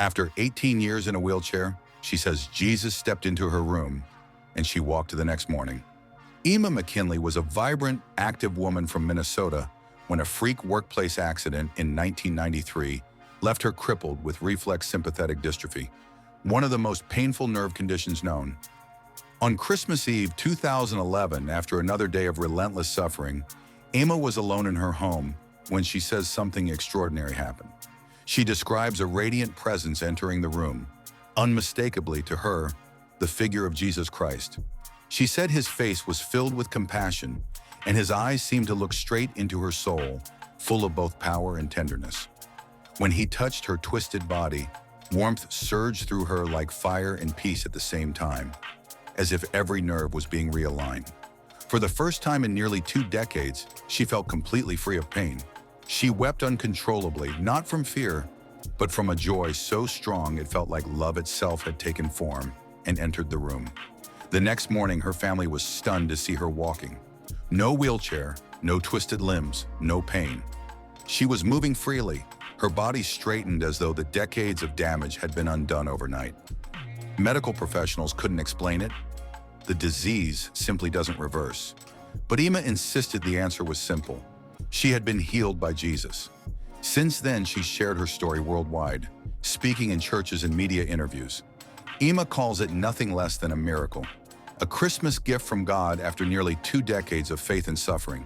After 18 years in a wheelchair, she says Jesus stepped into her room and she walked the next morning. Ema McKinley was a vibrant, active woman from Minnesota when a freak workplace accident in 1993 left her crippled with reflex sympathetic dystrophy, one of the most painful nerve conditions known. On Christmas Eve 2011, after another day of relentless suffering, Ema was alone in her home when she says something extraordinary happened. She describes a radiant presence entering the room, unmistakably to her, the figure of Jesus Christ. She said his face was filled with compassion, and his eyes seemed to look straight into her soul, full of both power and tenderness. When he touched her twisted body, warmth surged through her like fire and peace at the same time, as if every nerve was being realigned. For the first time in nearly 2 decades, she felt completely free of pain. She wept uncontrollably, not from fear, but from a joy so strong it felt like love itself had taken form and entered the room. The next morning, her family was stunned to see her walking. No wheelchair, no twisted limbs, no pain. She was moving freely, her body straightened as though the decades of damage had been undone overnight. Medical professionals couldn't explain it. The disease simply doesn't reverse. But Ema insisted the answer was simple. She had been healed by Jesus. Since then, she shared her story worldwide, speaking in churches and media interviews. Ema calls it nothing less than a miracle, a Christmas gift from God after nearly 2 decades of faith and suffering.